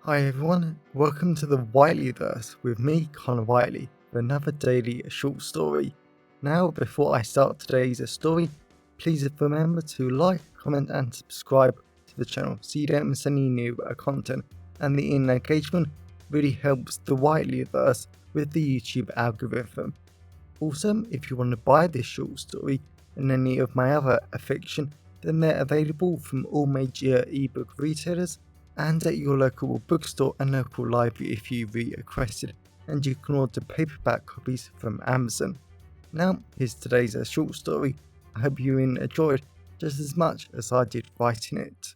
Hi everyone, welcome to the Whiteleyverse with me, Connor Whiteley, for another daily short story. Now, before I start today's story, please remember to like, comment and subscribe to the channel so you don't miss any new content, and the engagement really helps the Whiteleyverse with the YouTube algorithm. Also, if you want to buy this short story and any of my other fiction, then they're available from all major ebook retailers and at your local bookstore and local library if you requested, and you can order paperback copies from Amazon. Now, here's today's short story. I hope you enjoyed just as much as I did writing it.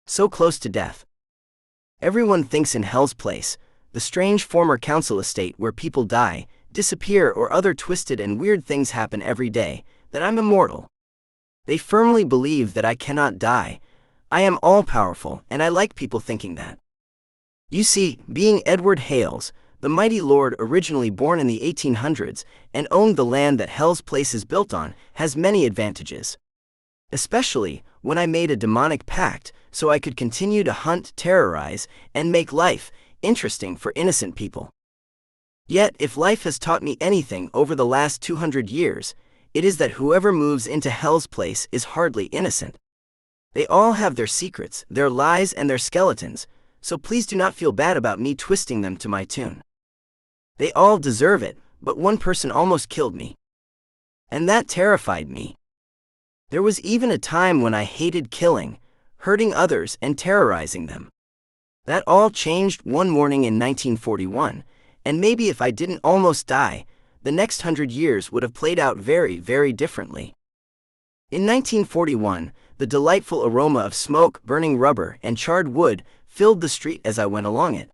So close to death. Everyone thinks in Hell's Place, the strange former council estate where people die, disappear, or other twisted and weird things happen every day, that I'm immortal. They firmly believe that I cannot die. I am all-powerful, and I like people thinking that. You see, being Edward Hales, the mighty lord originally born in the 1800s and owned the land that Hell's Place is built on, has many advantages. Especially when I made a demonic pact so I could continue to hunt, terrorize, and make life interesting for innocent people. Yet, if life has taught me anything over the last 200 years, it is that whoever moves into Hell's Place is hardly innocent. They all have their secrets, their lies, and their skeletons, so please do not feel bad about me twisting them to my tune. They all deserve it, but one person almost killed me. And that terrified me. There was even a time when I hated killing, hurting others, and terrorizing them. That all changed one morning in 1941, and maybe if I didn't almost die, the next 100 years would have played out very, very differently. In 1941, the delightful aroma of smoke, burning rubber, and charred wood filled the street as I went along it.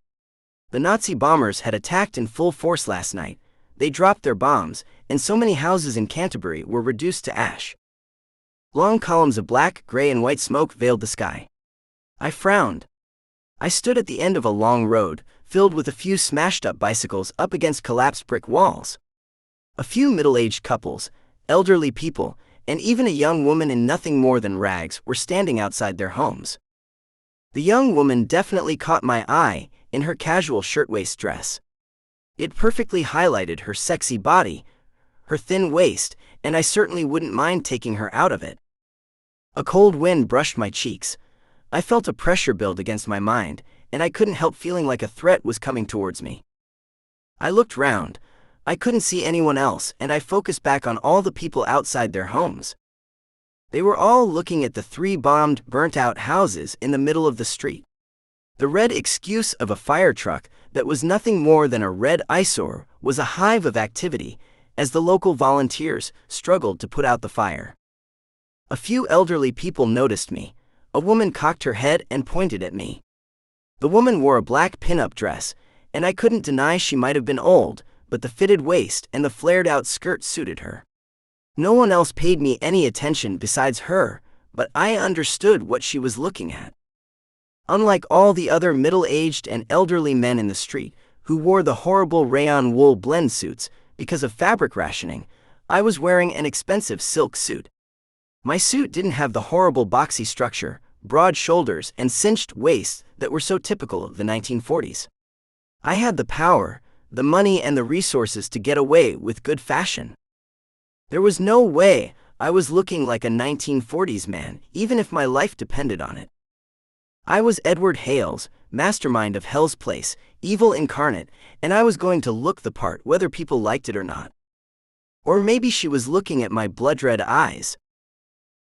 The Nazi bombers had attacked in full force last night. They dropped their bombs, and so many houses in Canterbury were reduced to ash. Long columns of black, gray, and white smoke veiled the sky. I frowned. I stood at the end of a long road, filled with a few smashed-up bicycles up against collapsed brick walls. A few middle-aged couples, elderly people, and even a young woman in nothing more than rags were standing outside their homes. The young woman definitely caught my eye in her casual shirtwaist dress. It perfectly highlighted her sexy body, her thin waist, and I certainly wouldn't mind taking her out of it. A cold wind brushed my cheeks. I felt a pressure build against my mind, and I couldn't help feeling like a threat was coming towards me. I looked round. I couldn't see anyone else, and I focused back on all the people outside their homes. They were all looking at the 3 bombed, burnt-out houses in the middle of the street. The red excuse of a fire truck that was nothing more than a red eyesore was a hive of activity as the local volunteers struggled to put out the fire. A few elderly people noticed me. A woman cocked her head and pointed at me. The woman wore a black pin-up dress, and I couldn't deny she might have been old, but the fitted waist and the flared-out skirt suited her. No one else paid me any attention besides her, but I understood what she was looking at. Unlike all the other middle-aged and elderly men in the street, who wore the horrible rayon wool blend suits because of fabric rationing, I was wearing an expensive silk suit. My suit didn't have the horrible boxy structure, broad shoulders, and cinched waists that were so typical of the 1940s. I had the power, the money, and the resources to get away with good fashion. There was no way I was looking like a 1940s man, even if my life depended on it. I was Edward Hales, mastermind of Hell's Place, evil incarnate, and I was going to look the part whether people liked it or not. Or maybe she was looking at my blood-red eyes.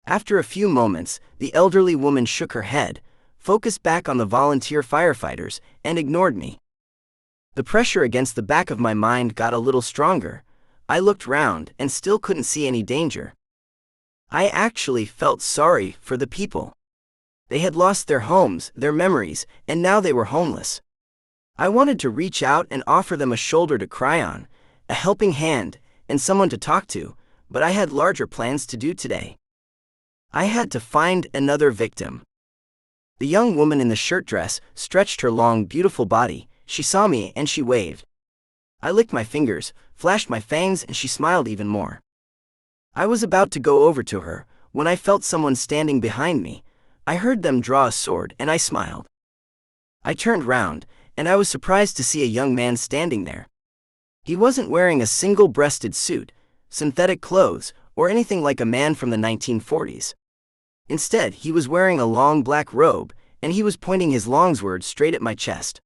After a few moments, the elderly woman shook her head, focused back on the volunteer firefighters, and ignored me. The pressure against the back of my mind got a little stronger. I looked round and still couldn't see any danger. I actually felt sorry for the people. They had lost their homes, their memories, and now they were homeless. I wanted to reach out and offer them a shoulder to cry on, a helping hand, and someone to talk to, but I had larger plans to do today. I had to find another victim. The young woman in the shirt dress stretched her long, beautiful body. She saw me and she waved. I licked my fingers, flashed my fangs, and she smiled even more. I was about to go over to her when I felt someone standing behind me. I heard them draw a sword and I smiled. I turned round, and I was surprised to see a young man standing there. He wasn't wearing a single-breasted suit, synthetic clothes, or anything like a man from the 1940s. Instead, he was wearing a long black robe, and he was pointing his longsword straight at my chest.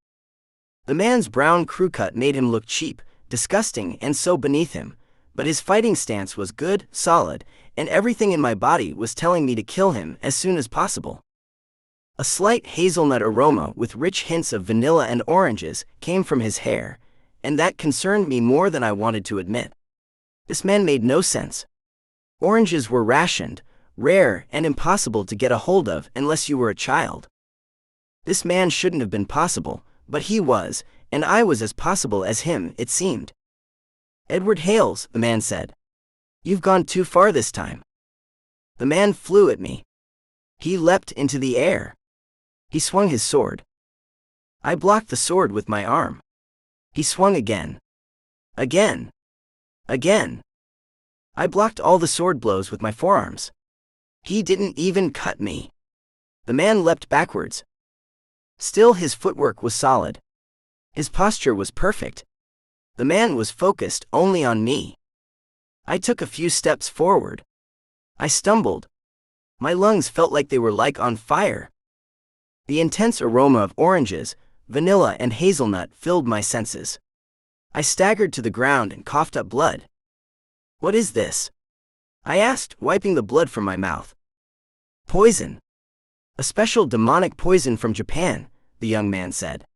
The man's brown crew cut made him look cheap, disgusting, and so beneath him, but his fighting stance was good, solid, and everything in my body was telling me to kill him as soon as possible. A slight hazelnut aroma with rich hints of vanilla and oranges came from his hair, and that concerned me more than I wanted to admit. This man made no sense. Oranges were rationed, rare, and impossible to get a hold of unless you were a child. This man shouldn't have been possible, but he was, and I was as possible as him, it seemed. "Edward Hales," the man said. "You've gone too far this time." The man flew at me. He leapt into the air. He swung his sword. I blocked the sword with my arm. He swung again. Again. Again. I blocked all the sword blows with my forearms. He didn't even cut me. The man leapt backwards. Still, his footwork was solid. His posture was perfect. The man was focused only on me. I took a few steps forward. I stumbled. My lungs felt like they were on fire. The intense aroma of oranges, vanilla, and hazelnut filled my senses. I staggered to the ground and coughed up blood. "What is this?" I asked, wiping the blood from my mouth. "Poison. A special demonic poison from Japan," the young man said.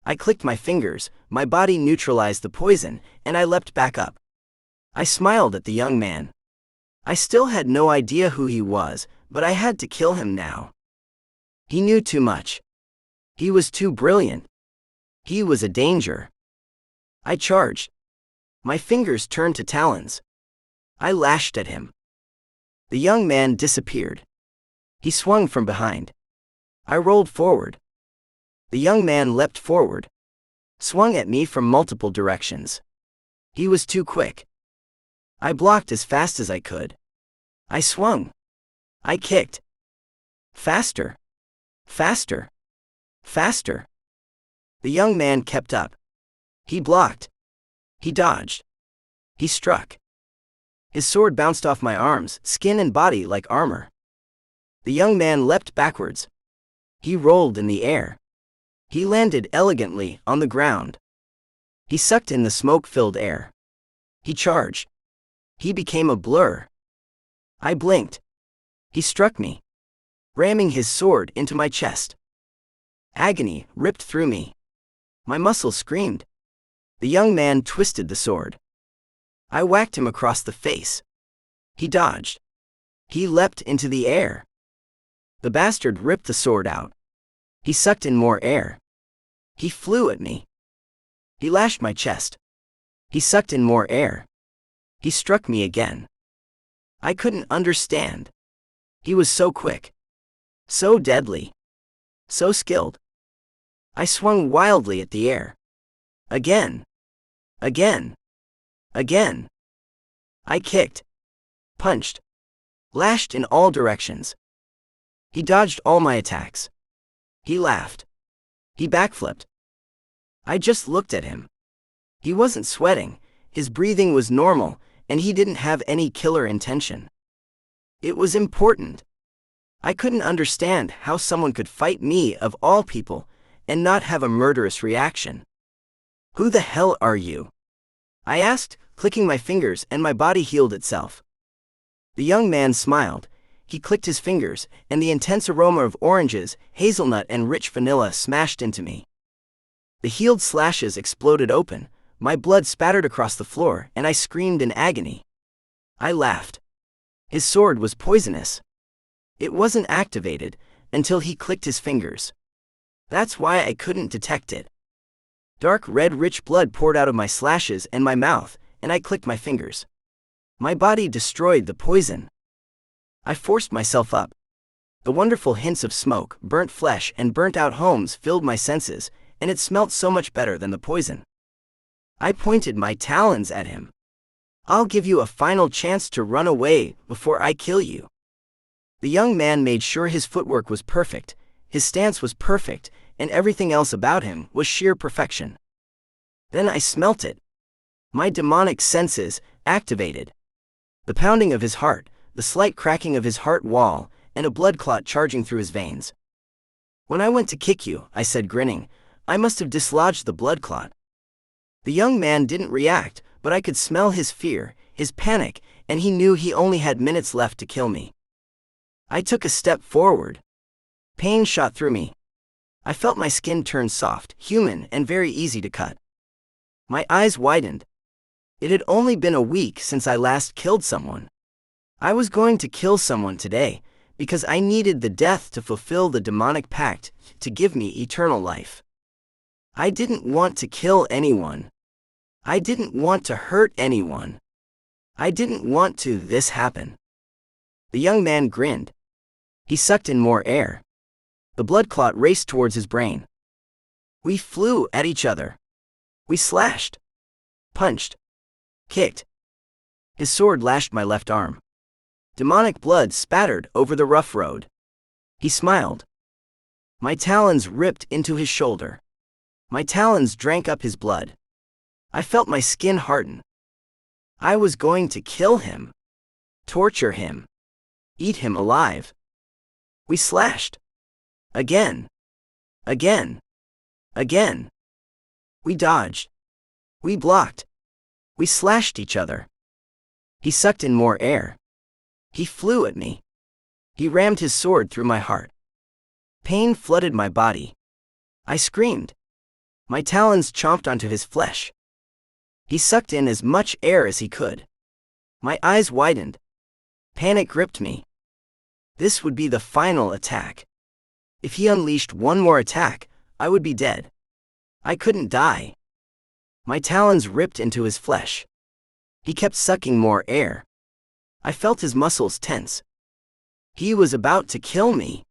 I clicked my fingers, my body neutralized the poison, and I leapt back up. I smiled at the young man. I still had no idea who he was, but I had to kill him now. He knew too much. He was too brilliant. He was a danger. I charged. My fingers turned to talons. I lashed at him. The young man disappeared. He swung from behind. I rolled forward. The young man leapt forward, swung at me from multiple directions. He was too quick. I blocked as fast as I could. I swung. I kicked. Faster. Faster. Faster. The young man kept up. He blocked. He dodged. He struck. His sword bounced off my arms, skin and body like armor. The young man leapt backwards. He rolled in the air. He landed elegantly on the ground. He sucked in the smoke-filled air. He charged. He became a blur. I blinked. He struck me, ramming his sword into my chest. Agony ripped through me. My muscles screamed. The young man twisted the sword. I whacked him across the face. He dodged. He leapt into the air. The bastard ripped the sword out. He sucked in more air. He flew at me. He lashed my chest. He sucked in more air. He struck me again. I couldn't understand. He was so quick. So deadly. So skilled. I swung wildly at the air. Again. Again. Again. I kicked. Punched. Lashed in all directions. He dodged all my attacks. He laughed. He backflipped. I just looked at him. He wasn't sweating, his breathing was normal, and he didn't have any killer intention. It was important. I couldn't understand how someone could fight me of all people and not have a murderous reaction. "Who the hell are you?" I asked, clicking my fingers, and my body healed itself. The young man smiled. He clicked his fingers, and the intense aroma of oranges, hazelnut, and rich vanilla smashed into me. The healed slashes exploded open, my blood spattered across the floor, and I screamed in agony. I laughed. His sword was poisonous. It wasn't activated until he clicked his fingers. That's why I couldn't detect it. Dark red rich blood poured out of my slashes and my mouth, and I clicked my fingers. My body destroyed the poison. I forced myself up. The wonderful hints of smoke, burnt flesh, and burnt-out homes filled my senses, and it smelt so much better than the poison. I pointed my talons at him. "I'll give you a final chance to run away before I kill you." The young man made sure his footwork was perfect, his stance was perfect, and everything else about him was sheer perfection. Then I smelt it. My demonic senses activated. The pounding of his heart, the slight cracking of his heart wall, and a blood clot charging through his veins. "When I went to kick you," I said, grinning, "I must have dislodged the blood clot." The young man didn't react, but I could smell his fear, his panic, and he knew he only had minutes left to kill me. I took a step forward. Pain shot through me. I felt my skin turn soft, human, and very easy to cut. My eyes widened. It had only been a week since I last killed someone. I was going to kill someone today, because I needed the death to fulfill the demonic pact, to give me eternal life. I didn't want to kill anyone. I didn't want to hurt anyone. I didn't want this happen. The young man grinned. He sucked in more air. The blood clot raced towards his brain. We flew at each other. We slashed, punched, kicked. His sword lashed my left arm. Demonic blood spattered over the rough road. He smiled. My talons ripped into his shoulder. My talons drank up his blood. I felt my skin harden. I was going to kill him, torture him, eat him alive. We slashed. Again. Again. Again. We dodged. We blocked. We slashed each other. He sucked in more air. He flew at me. He rammed his sword through my heart. Pain flooded my body. I screamed. My talons chomped onto his flesh. He sucked in as much air as he could. My eyes widened. Panic gripped me. This would be the final attack. If he unleashed one more attack, I would be dead. I couldn't die. My talons ripped into his flesh. He kept sucking more air. I felt his muscles tense. He was about to kill me.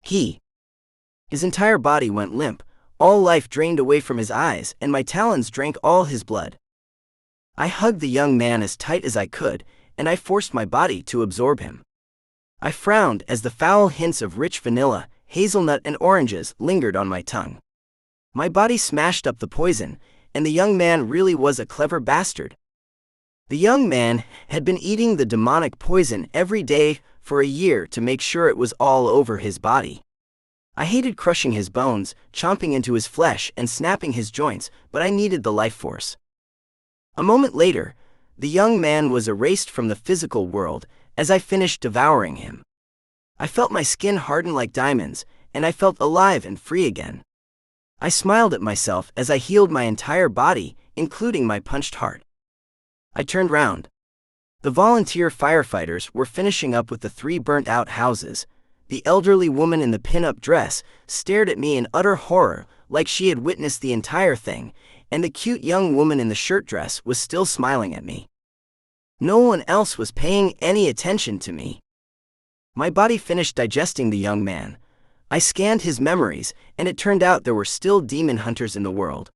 His entire body went limp, all life drained away from his eyes, and my talons drank all his blood. I hugged the young man as tight as I could, and I forced my body to absorb him. I frowned as the foul hints of rich vanilla, hazelnut, and oranges lingered on my tongue. My body smashed up the poison, and the young man really was a clever bastard. The young man had been eating the demonic poison every day for a year to make sure it was all over his body. I hated crushing his bones, chomping into his flesh, and snapping his joints, but I needed the life force. A moment later, the young man was erased from the physical world as I finished devouring him. I felt my skin harden like diamonds, and I felt alive and free again. I smiled at myself as I healed my entire body, including my punched heart. I turned round. The volunteer firefighters were finishing up with the 3 burnt-out houses. The elderly woman in the pin-up dress stared at me in utter horror, like she had witnessed the entire thing, and the cute young woman in the shirt dress was still smiling at me. No one else was paying any attention to me. My body finished digesting the young man. I scanned his memories, and it turned out there were still demon hunters in the world.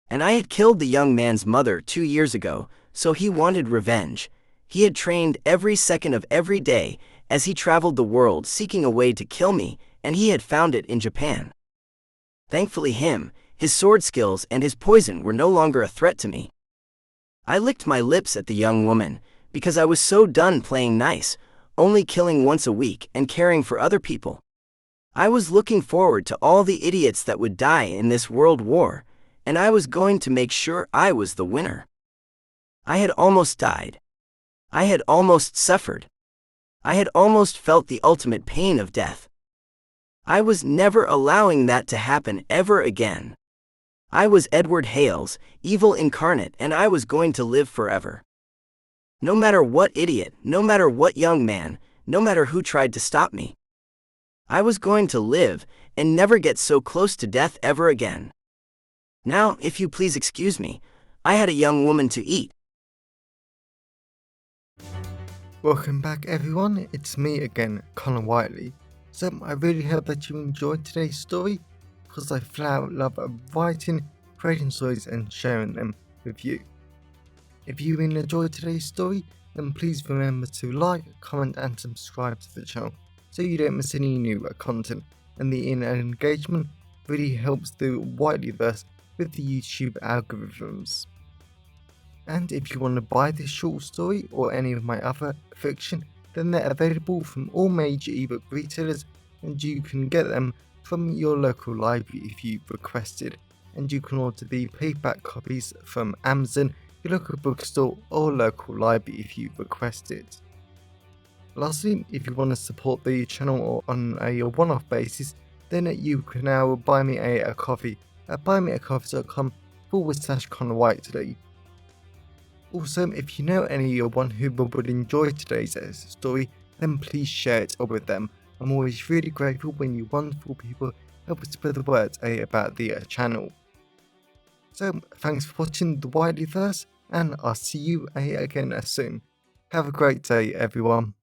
And I had killed the young man's mother 2 years ago, so he wanted revenge. He had trained every second of every day as he traveled the world seeking a way to kill me, and he had found it in Japan. Thankfully his sword skills and his poison were no longer a threat to me. I licked my lips at the young woman, because I was so done playing nice, only killing once a week and caring for other people. I was looking forward to all the idiots that would die in this world war, and I was going to make sure I was the winner. I had almost died. I had almost suffered. I had almost felt the ultimate pain of death. I was never allowing that to happen ever again. I was Edward Hales, evil incarnate, and I was going to live forever. No matter what idiot, no matter what young man, no matter who tried to stop me. I was going to live and never get so close to death ever again. Now, if you please excuse me, I had a young woman to eat. Welcome back everyone, it's me again, Connor Whiteley. So I really hope that you enjoyed today's story, because I flat out love writing, creating stories and sharing them with you. If you really enjoyed today's story, then please remember to like, comment and subscribe to the channel so you don't miss any new content, and the internet engagement really helps the Whiteleyverse with the YouTube algorithms. And if you want to buy this short story or any of my other fiction, then they're available from all major ebook retailers, and you can get them from your local library if you requested, and you can order the paperback copies from Amazon, your local bookstore or local library if you request it. Lastly, if you want to support the channel on a one-off basis, then you can now buy me a coffee at buymeacoffee.com/Connor Whiteley. Also, if you know anyone who would enjoy today's story, then please share it with them. I'm always really grateful when you wonderful people help spread the word about the channel. So, thanks for watching the Whiteleyverse, and I'll see you again soon. Have a great day, everyone.